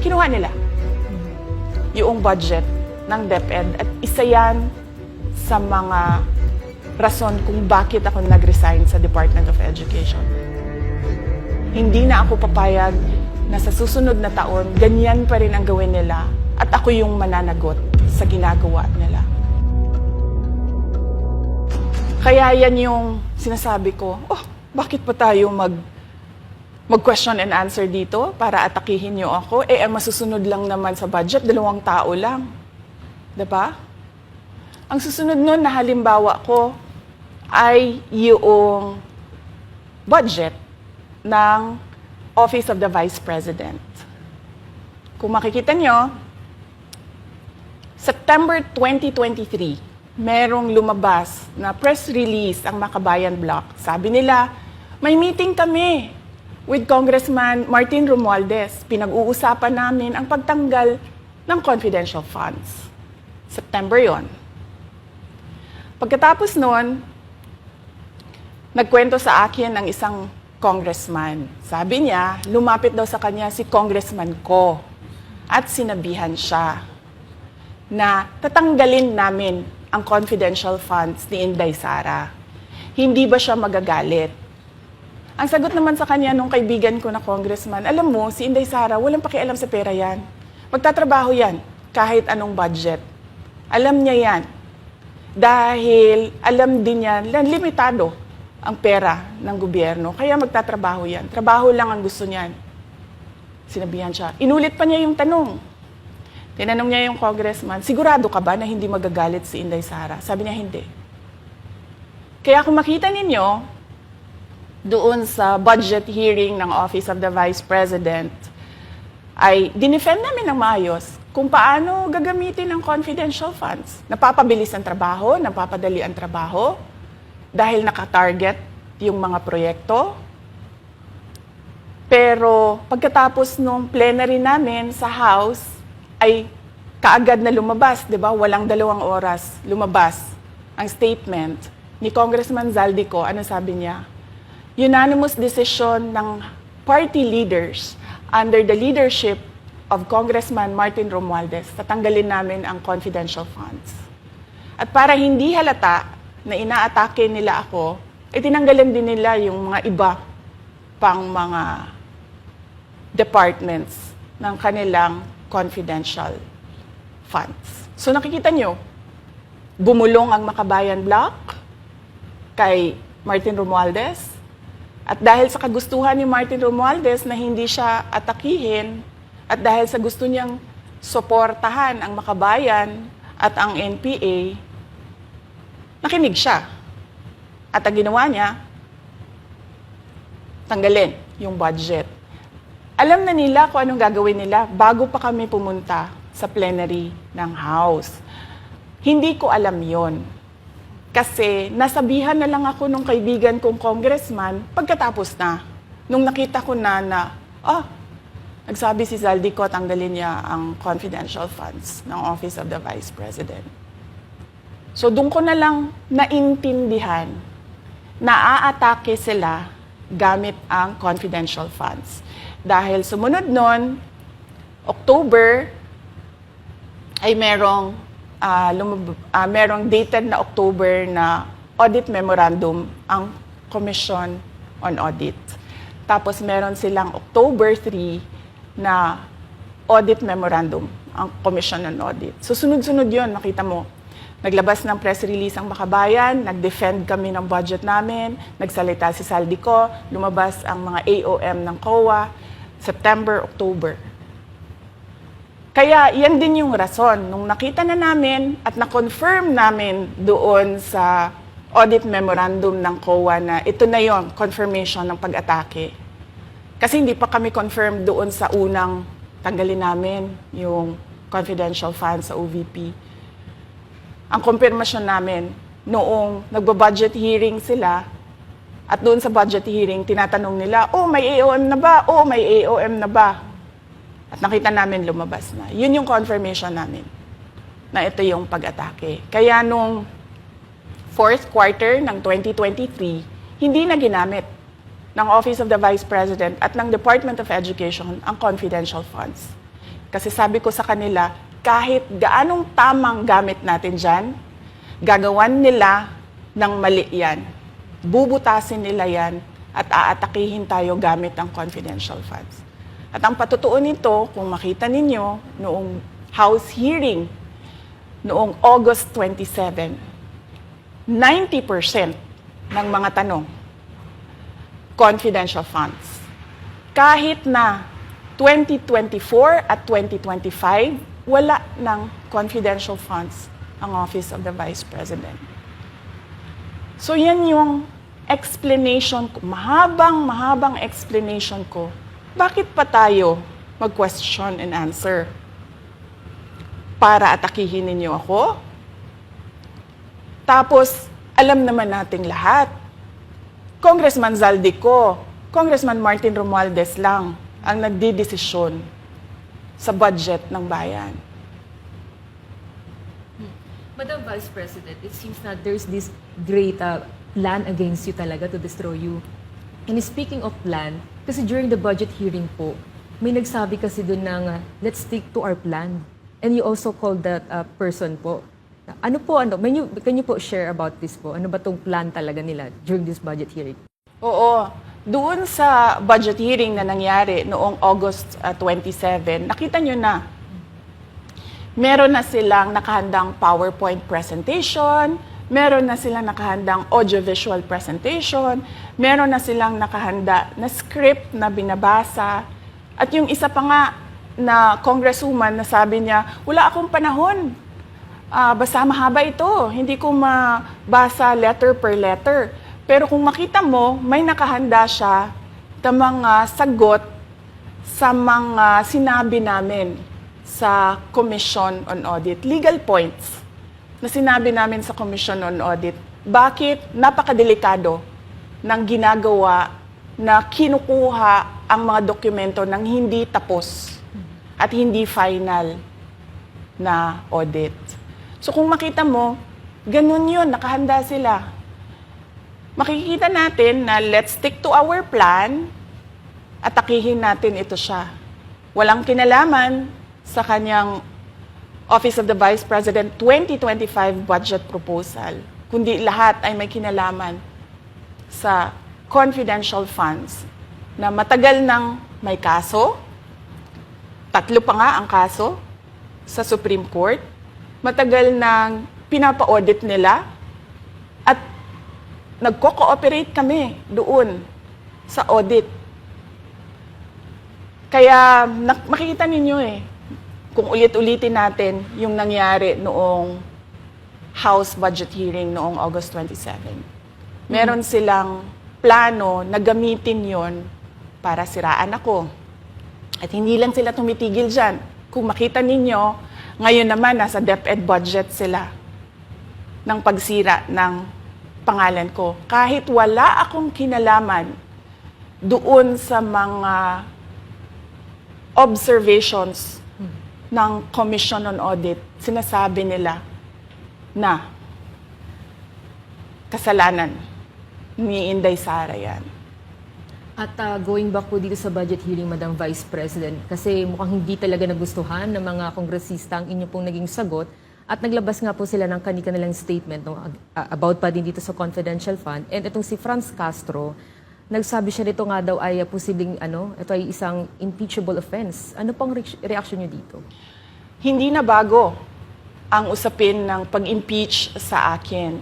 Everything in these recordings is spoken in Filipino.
kinuha nila yung budget ng DepEd at isa yan sa mga rason kung bakit ako nag-resign sa Department of Education. Hindi na ako papayag na sa susunod na taon, ganyan pa rin ang gawin nila at ako yung mananagot sa ginagawa nila. Kaya yan yung sinasabi ko, bakit pa tayo mag-question and answer dito para atakihin niyo ako? Ang masusunod lang naman sa budget, 2 tao lang. Diba? Ang susunod nun na halimbawa ko ay yung budget ng Office of the Vice President. Kung makikita nyo, September 2023, merong lumabas na press release ang Makabayan Bloc. Sabi nila, may meeting kami with Congressman Martin Romualdez. Pinag-uusapan namin ang pagtanggal ng confidential funds. September yon. Pagkatapos nun, nagkwento sa akin ng isang congressman. Sabi niya, lumapit daw sa kanya si congressman ko at sinabihan siya na tatanggalin namin ang confidential funds ni Inday Sara. Hindi ba siya magagalit? Ang sagot naman sa kanya nung kaibigan ko na congressman, alam mo, si Inday Sara, walang pakialam sa pera yan. Magtatrabaho yan kahit anong budget. Alam niya yan. Dahil alam din niya na limitado ang pera ng gobyerno. Kaya magtatrabaho yan. Trabaho lang ang gusto niyan. Sinabihan siya. Inulit pa niya yung tanong. Tinanong niya yung congressman, sigurado ka ba na hindi magagalit si Inday Sara? Sabi niya, hindi. Kaya kung makita ninyo, doon sa budget hearing ng Office of the Vice President, ay dinefend namin ng maayos kung paano gagamitin ang confidential funds. Napapabilis ang trabaho, napapadali ang trabaho, dahil nakatarget yung mga proyekto. Pero pagkatapos nung plenary namin sa House, ay kaagad na lumabas, di ba? Walang 2 oras lumabas ang statement ni Congressman Zaldico. Ano sabi niya? Unanimous decision ng party leaders under the leadership of Congressman Martin Romualdez, tatanggalin namin ang confidential funds. At para hindi halata na inaatake nila ako, tinanggalan din nila yung mga iba pang mga departments ng kanilang confidential funds. So nakikita nyo, bumulong ang Makabayan Bloc kay Martin Romualdez. At dahil sa kagustuhan ni Martin Romualdez na hindi siya atakihin, at dahil sa gusto niyang suportahan ang Makabayan at ang NPA, nakinig siya. At ang ginawa niya, tanggalin yung budget. Alam na nila kung anong gagawin nila bago pa kami pumunta sa plenary ng House. Hindi ko alam yon. Kasi nasabihan na lang ako nung kaibigan kong congressman pagkatapos na. Nung nakita ko na nagsabi si Zaldico tanggalin niya ang confidential funds ng Office of the Vice President. So doon ko na lang naintindihan na aatake sila gamit ang confidential funds. Dahil sumunod nun, October, ay merong dated na October na audit memorandum ang Commission on Audit. Tapos meron silang October 3 na audit memorandum ang Commission on Audit. So sunod-sunod yun, makita mo. Naglabas ng press release ang Makabayan, nag-defend kami ng budget namin, nagsalita si Zaldico, lumabas ang mga AOM ng COA, September, October. Kaya yan din yung rason. Nung nakita na namin at na-confirm namin doon sa audit memorandum ng COA na ito na yon, confirmation ng pag-atake. Kasi hindi pa kami confirm doon sa unang tanggalin namin yung confidential funds sa OVP. Ang confirmation namin, noong nagba-budget hearing sila, at doon sa budget hearing, tinatanong nila, may AOM na ba? May AOM na ba? At nakita namin lumabas na. Yun yung confirmation namin na ito yung pag-atake. Kaya nung 4th quarter ng 2023, hindi na ginamit ng Office of the Vice President at ng Department of Education ang confidential funds. Kasi sabi ko sa kanila, kahit gaanong tamang gamit natin dyan, gagawan nila ng mali yan. Bubutasin nila yan at aatakihin tayo gamit ang confidential funds. At ang patutuo nito, kung makita ninyo, noong House hearing, noong August 27, 90% ng mga tanong, confidential funds. Kahit na 2024 at 2025, wala ng confidential funds ang Office of the Vice President. So yan yung explanation ko, mahabang explanation ko, bakit pa tayo mag-question and answer? Para atakihin ninyo ako? Tapos, alam naman nating lahat, Congressman Zaldico, Congressman Martin Romualdez lang ang nagdidesisyon sa budget ng bayan. Madam Vice President, it seems that there's this great plan against you talaga to destroy you. And speaking of plan, kasi during the budget hearing po, may nagsabi kasi doon ng let's stick to our plan. And you also called that person po. Ano po, can you po share about this po? Ano ba tong plan talaga nila during this budget hearing? Oo. Doon sa budget hearing na nangyari noong August 27, nakita nyo na, meron na silang nakahandang PowerPoint presentation, meron na silang nakahandang audiovisual presentation, meron na silang nakahanda na script na binabasa, at yung isa pa nga na congresswoman na sabi niya, wala akong panahon, basta mahaba ito, hindi ko mabasa letter per letter. Pero kung makita mo, may nakahanda siya na mga sagot sa mga sinabi namin sa Commission on Audit. Legal points na sinabi namin sa Commission on Audit. Bakit napakadelikado ng ginagawa na kinukuha ang mga dokumento ng hindi tapos at hindi final na audit. So kung makita mo, ganun yun, nakahanda sila. Makikita natin na let's stick to our plan, atakihin natin ito siya. Walang kinalaman sa kanyang Office of the Vice President 2025 budget proposal, kundi lahat ay may kinalaman sa confidential funds na matagal nang may kaso, 3 pa nga ang kaso sa Supreme Court, matagal nang pinapa-audit nila at nagko-cooperate kami doon sa audit. Kaya makikita ninyo kung ulit-ulitin natin yung nangyari noong House budget hearing noong August 27. Meron silang plano na gamitin yon para siraan ako. At hindi lang sila tumitigil dyan. Kung makita ninyo, ngayon naman nasa DepEd budget sila ng pagsira ng pangalan ko. Kahit wala akong kinalaman doon sa mga observations ng Commission on Audit, sinasabi nila na kasalanan ni Inday Sara yan. At going back po dito sa budget hearing, Madam Vice President, kasi mukhang hindi talaga nagustuhan ng mga kongresista ang inyo pong naging sagot at naglabas nga po sila ng kanilang statement about pa din dito sa confidential fund. And itong si Franz Castro, nagsabi siya dito nga daw ay posibleng ito ay isang impeachable offense. Ano pang reaction niyo dito? Hindi na bago ang usapin ng pag-impeach sa akin.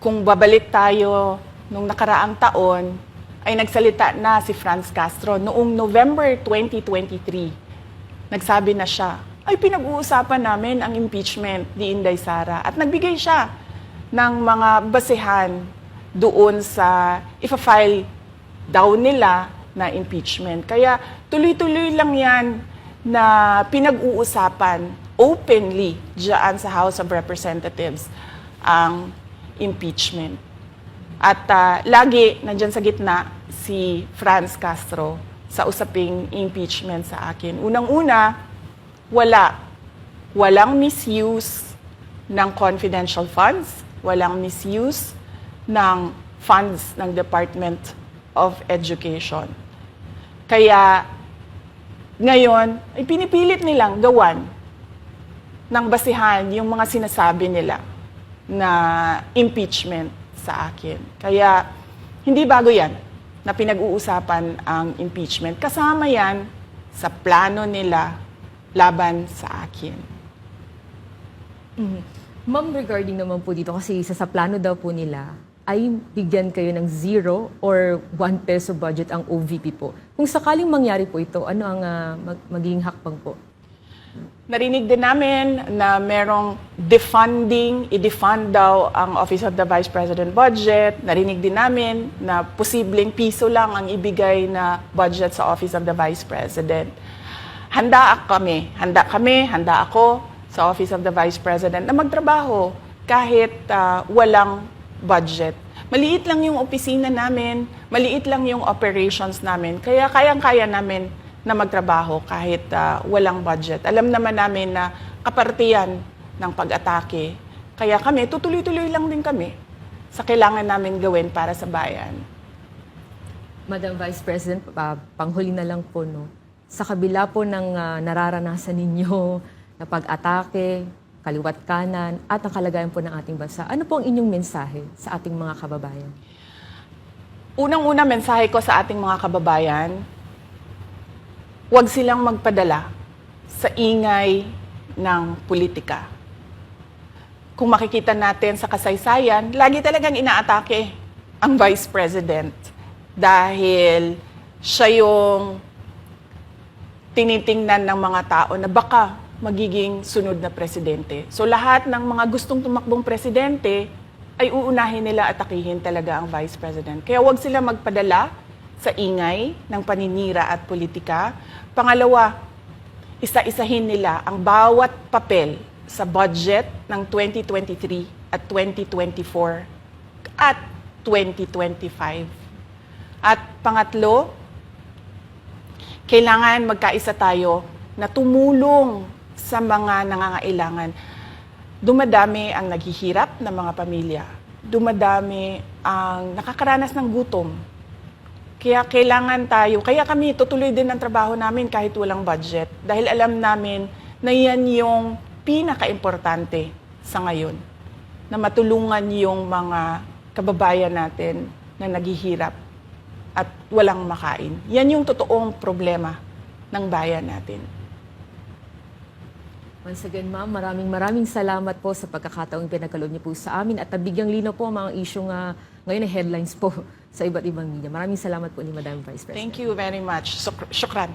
Kung babalik tayo nung nakaraang taon, ay nagsalita na si Franz Castro noong November 2023. Nagsabi na siya, ay pinag-uusapan namin ang impeachment ni Inday Sara. At nagbigay siya ng mga basehan doon sa ifa-file daw nila na impeachment. Kaya tuloy-tuloy lang yan na pinag-uusapan openly diyan sa House of Representatives ang impeachment. At lagi nandyan sa gitna si Franz Castro sa usaping impeachment sa akin. Unang-una, walang misuse ng confidential funds, walang misuse ng funds ng Department of Education. Kaya ngayon, ay pinipilit nilang gawan ng basihan yung mga sinasabi nila na impeachment sa akin. Kaya, hindi bago yan na pinag-uusapan ang impeachment. Kasama yan sa plano nila laban sa akin. Ma'am, regarding naman po dito, kasi isa sa plano daw po nila ay bigyan kayo ng 0 or 1 peso budget ang OVP po. Kung sakaling mangyari po ito, ano ang magiging hakbang po? Narinig din namin na merong defunding, i-defund daw ang Office of the Vice President budget. Narinig din namin na posibleng piso lang ang ibigay na budget sa Office of the Vice President. Handa ako sa Office of the Vice President na magtrabaho kahit walang budget. Maliit lang yung opisina namin, maliit lang yung operations namin, kaya kayang-kaya namin na magtrabaho kahit walang budget. Alam naman namin na kapartiyan ng pag-atake. Kaya kami, tutuloy-tuloy lang din kami sa kailangan namin gawin para sa bayan. Madam Vice President, panghuli na lang po, no? Sa kabila po ng nararanasan ninyo na pag-atake, kaliwat kanan, at ang kalagayan po ng ating bansa, ano po ang inyong mensahe sa ating mga kababayan? Unang-una mensahe ko sa ating mga kababayan, huwag silang magpadala sa ingay ng politika. Kung makikita natin sa kasaysayan, lagi talagang inaatake ang Vice President dahil siya yung tinitingnan ng mga tao na baka magiging sunod na presidente. So lahat ng mga gustong tumakbong presidente ay uunahin nila atakihin talaga ang Vice President. Kaya huwag sila magpadala sa ingay ng paninira at politika. Pangalawa, isa-isahin nila ang bawat papel sa budget ng 2023 at 2024 at 2025. At pangatlo, kailangan magkaisa tayo na tumulong sa mga nangangailangan. Dumadami ang naghihirap ng mga pamilya. Dumadami ang nakakaranas ng gutom. Kaya kailangan tayo, kaya kami tutuloy din ang trabaho namin kahit walang budget. Dahil alam namin na yan yung pinaka-importante sa ngayon. Na matulungan yung mga kababayan natin na naghihirap at walang makain. Yan yung totoong problema ng bayan natin. Once again, ma'am, maraming salamat po sa pagkakataong pinagkaloob niyo po sa amin at nabigyang linaw po ang mga issue nga ngayon ay headlines po sa iba't ibang media. Maraming salamat po ni Madam Vice President. Thank you very much. Shukran.